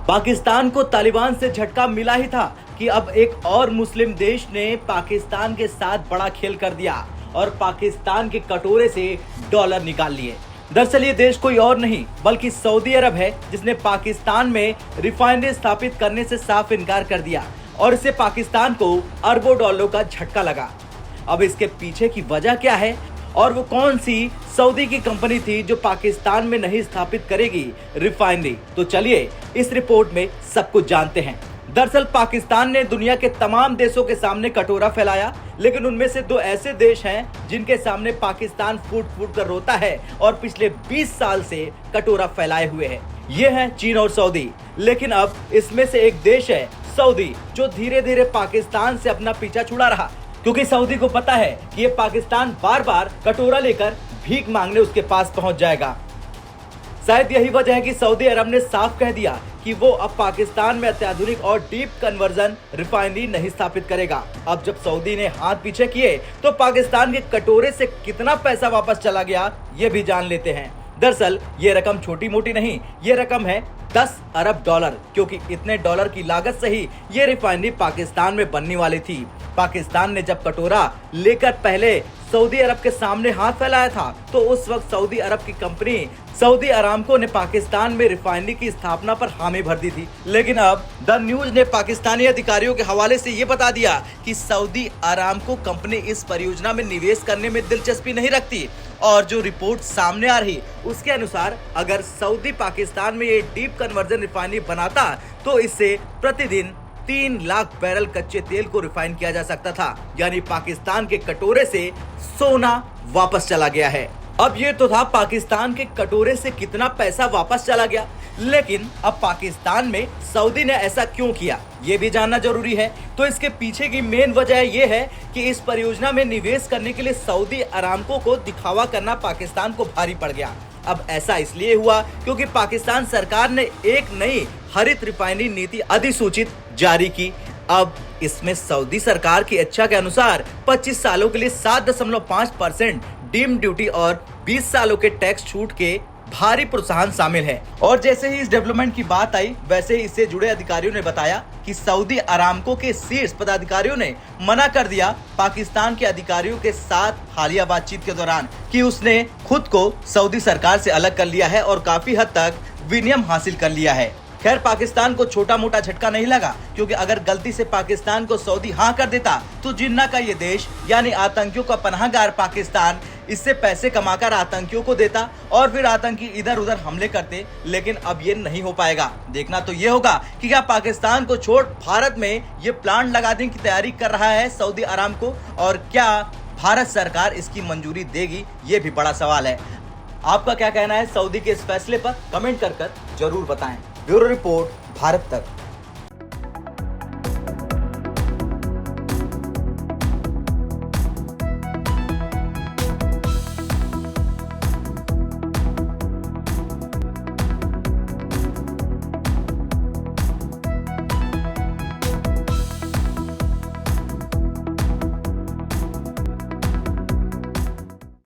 पाकिस्तान को तालिबान से झटका मिला ही था कि अब एक और मुस्लिम देश ने पाकिस्तान के साथ बड़ा खेल कर दिया और पाकिस्तान के कटोरे से डॉलर निकाल लिए। दरअसल ये देश कोई और नहीं बल्कि सऊदी अरब है, जिसने पाकिस्तान में रिफाइनरी स्थापित करने से साफ इनकार कर दिया और इससे पाकिस्तान को अरबों डॉलरों का झटका लगा। अब इसके पीछे की वजह क्या है और वो कौन सी सऊदी की कंपनी थी जो पाकिस्तान में नहीं स्थापित करेगी रिफाइनरी, तो चलिए इस रिपोर्ट में सब कुछ जानते हैं। दरअसल पाकिस्तान ने दुनिया के तमाम देशों के सामने कटोरा फैलाया, लेकिन उनमें से दो ऐसे देश हैं जिनके सामने पाकिस्तान फूट फूट कर रोता है और पिछले 20 साल से कटोरा फैलाए हुए है। ये हैं चीन और सऊदी। लेकिन अब इसमें से एक देश है सऊदी, जो धीरे धीरे पाकिस्तान से अपना पीछा छुड़ा रहा, क्योंकि सऊदी को पता है कि ये पाकिस्तान बार बार कटोरा लेकर भीख मांगने उसके पास पहुंच जाएगा। शायद यही वजह है कि सऊदी अरब ने साफ कह दिया कि वो अब पाकिस्तान में अत्याधुनिक और डीप कन्वर्जन रिफाइनरी नहीं स्थापित करेगा। अब जब सऊदी ने हाथ पीछे किए तो पाकिस्तान के कटोरे से कितना पैसा वापस चला गया ये भी जान लेते हैं। दरअसल ये रकम छोटी मोटी नहीं, ये रकम है 10 अरब डॉलर, क्योंकि इतने डॉलर की लागत से ही ये रिफाइनरी पाकिस्तान में बनने वाली थी। पाकिस्तान ने जब कटोरा लेकर पहले सऊदी अरब के सामने हाथ फैलाया था तो उस वक्त सऊदी अरब की कंपनी सऊदी अरामको ने पाकिस्तान में रिफाइनरी की स्थापना पर हामी भर दी थी। लेकिन अब द न्यूज ने पाकिस्तानी अधिकारियों के हवाले से ये बता दिया कि सऊदी अरामको कंपनी इस परियोजना में निवेश करने में दिलचस्पी नहीं रखती और जो रिपोर्ट सामने आ रही उसके अनुसार अगर सऊदी पाकिस्तान में ये डीप कन्वर्जन रिफाइनरी बनाता तो इससे प्रतिदिन 3 लाख बैरल कच्चे तेल को रिफाइन किया जा सकता था। यानी पाकिस्तान के कटोरे से सोना वापस चला गया है। अब ये तो था पाकिस्तान के कटोरे से कितना पैसा वापस चला गया, लेकिन अब पाकिस्तान में सऊदी ने ऐसा क्यों किया ये भी जानना जरूरी है। तो इसके पीछे की मेन वजह ये है कि इस परियोजना में निवेश करने के लिए सऊदी अरामको को दिखावा करना पाकिस्तान को भारी पड़ गया। अब ऐसा इसलिए हुआ क्योंकि पाकिस्तान सरकार ने एक नई हरित रिफाइनरी नीति अधिसूचित जारी की। अब इसमें सऊदी सरकार की इच्छा के अनुसार 25 सालों के लिए 7.5% डीम ड्यूटी और 20 सालों के टैक्स छूट के भारी प्रोत्साहन शामिल है। और जैसे ही इस डेवलपमेंट की बात आई वैसे ही इससे जुड़े अधिकारियों ने बताया कि सऊदी अरामको के शीर्ष पदाधिकारियों ने मना कर दिया पाकिस्तान के अधिकारियों के साथ हालिया बातचीत के दौरान कि उसने खुद को सऊदी सरकार से अलग कर लिया है और काफी हद तक विनियम हासिल कर लिया है। खैर पाकिस्तान को छोटा मोटा झटका नहीं लगा, क्योंकि अगर गलती से पाकिस्तान को सऊदी हाँ कर देता तो जिन्ना का ये देश यानी आतंकियों का पनाहगार पाकिस्तान इससे पैसे कमाकर आतंकियों को देता और फिर आतंकी इधर उधर हमले करते। लेकिन अब ये नहीं हो पाएगा। देखना तो ये होगा कि क्या पाकिस्तान को छोड़ भारत में ये प्लांट लगाने की तैयारी कर रहा है सऊदी अरामको, और क्या भारत सरकार इसकी मंजूरी देगी, ये भी बड़ा सवाल है। आपका क्या कहना है सऊदी के इस फैसले पर? कमेंट कर जरूर बताएं। ब्यूरो रिपोर्ट, भारत तक।